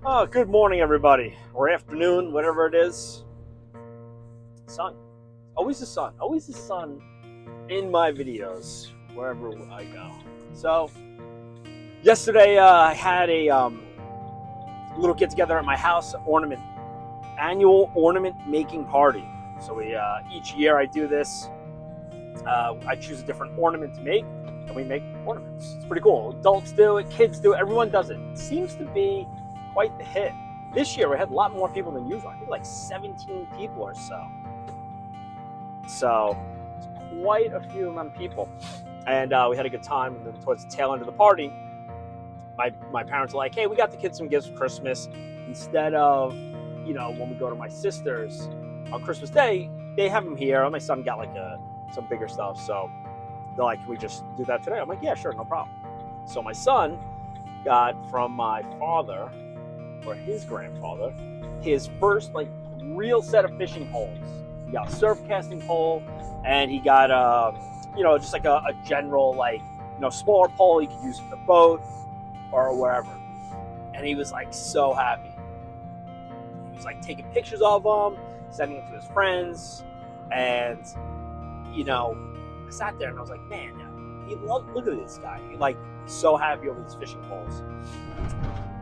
Oh, good morning, everybody, or afternoon, whatever it is. Sun. Always the sun. Always the sun in my videos, wherever I go. So, yesterday I had a little get together at my house, annual ornament making party. So each year I do this. I choose a different ornament to make, and we make ornaments. It's pretty cool. Adults do it, kids do it, everyone does it. It seems to be quite the hit. This year we had a lot more people than usual. I think like 17 people or so. So it's quite a few amount of people. And we had a good time. And then towards the tail end of the party, my parents were like, hey, we got the kids some gifts for Christmas. Instead of, when we go to my sister's on Christmas Day, they have them here. My son got like some bigger stuff. So they're like, can we just do that today? I'm like, yeah, sure, no problem. So my son got from my father, or his grandfather, his first like real set of fishing poles. He got a surf casting pole, and he got just like a general smaller pole he could use for the boat or wherever. And he was like so happy. He was like taking pictures of them, sending them to his friends, and I sat there and I was like, man, look at this guy. He like so happy over these fishing poles.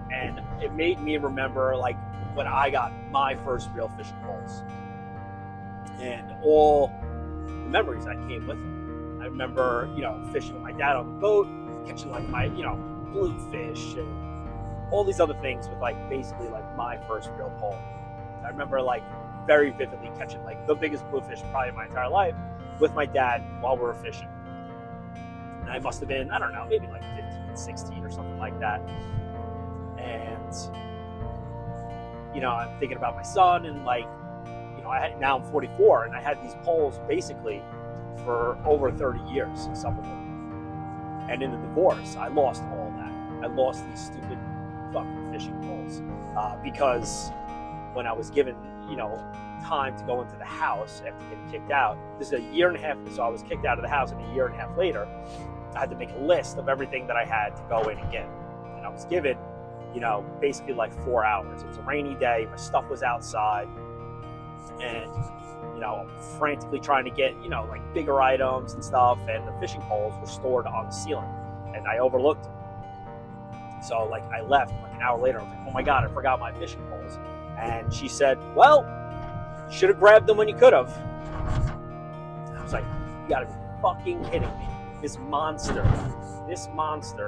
And it made me remember like when I got my first real fishing poles and all the memories that came with it. I remember, fishing with my dad on the boat, catching like my, bluefish and all these other things with like basically like my first real pole. I remember like very vividly catching like the biggest bluefish probably in my entire life with my dad while we were fishing. And I must have been, I don't know, maybe like 15, 16 or something like that. And, I'm thinking about my son and now I'm 44 and I had these poles basically for over 30 years, some of them. And in the divorce, I lost all that. I lost these stupid fucking fishing poles because when I was given, time to go into the house after getting kicked out, this is a year and a half, so I was kicked out of the house, and a year and a half later, I had to make a list of everything that I had to go in and get. And I was given basically like 4 hours. It was a rainy day, my stuff was outside, and I'm frantically trying to get like bigger items and stuff, and the fishing poles were stored on the ceiling and I overlooked them. So like I left like an hour later. I was like, oh my god, I forgot my fishing poles. And she said, well, you should have grabbed them when you could have. I was like, you gotta be fucking kidding me. This monster in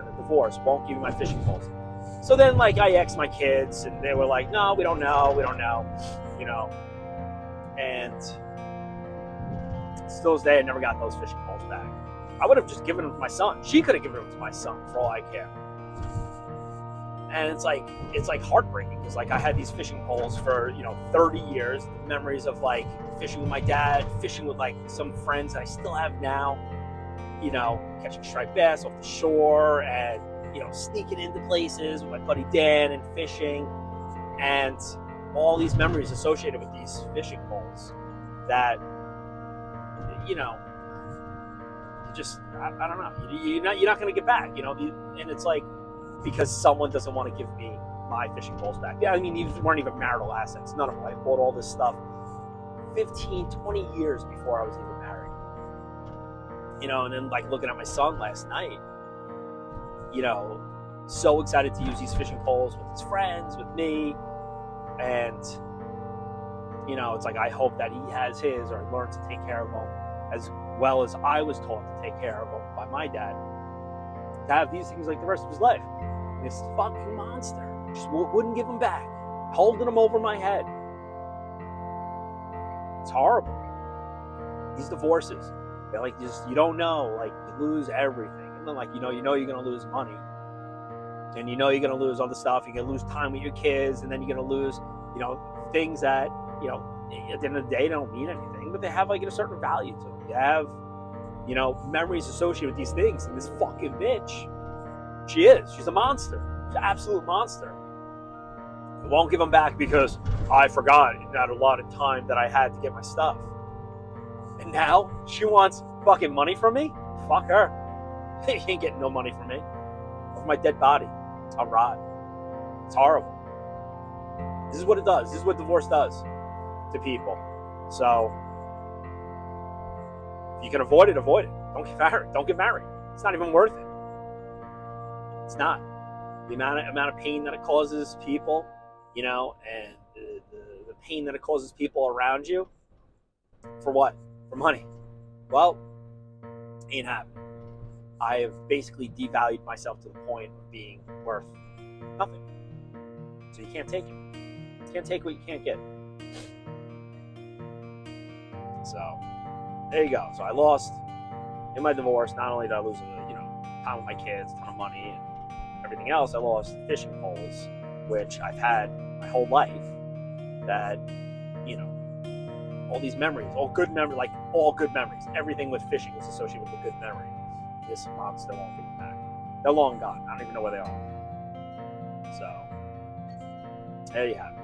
the divorce won't give me my fishing poles. So then like I asked my kids and they were like, no, we don't know. And still this day I never got those fishing poles back. I would have just given them to my son. She could have given them to my son for all I care. And it's like heartbreaking because like I had these fishing poles for 30 years. The memories of like fishing with my dad, fishing with like some friends that I still have now. Catching striped bass off the shore and sneaking into places with my buddy Dan and fishing, and all these memories associated with these fishing poles that I don't know. You're not going to get back. And it's like because someone doesn't want to give me my fishing poles back. Yeah, I mean these weren't even marital assets. None of them. I bought all this stuff 15, 20 years before I was even married. And then like looking at my son last night, so excited to use these fishing poles with his friends, with me. And, it's like I hope that he has his or learns to take care of them as well as I was taught to take care of them by my dad. To have these things like the rest of his life. And this fucking monster just wouldn't give them back, holding them over my head. It's horrible. These divorces, they're like you don't know, like you lose everything. And then like, you're going to lose money. And you're going to lose other stuff. You're going to lose time with your kids. And then you're going to lose, things that, at the end of the day, they don't mean anything. But they have like a certain value to them. You have, memories associated with these things. And this fucking bitch, she's a monster. She's an absolute monster. I won't give them back because I forgot that a lot of time that I had to get my stuff. And now she wants fucking money from me? Fuck her. You ain't getting no money from me. Over my dead body. I'll rot. It's horrible. This is what it does. This is what divorce does to people. So if you can avoid it, avoid it. Don't get married. Don't get married. It's not even worth it. It's not. The amount of pain that it causes people, you know, and the pain that it causes people around you. For what? For money. Well, ain't happening. I have basically devalued myself to the point of being worth nothing. So you can't take it. You can't take what you can't get. So there you go. So I lost in my divorce. Not only did I lose, time with my kids, a ton of money, and everything else, I lost fishing poles, which I've had my whole life. That, all these memories, all good memories. Everything with fishing is associated with a good memory. This monster won't give them back. They're long gone. I don't even know where they are. So there you have it.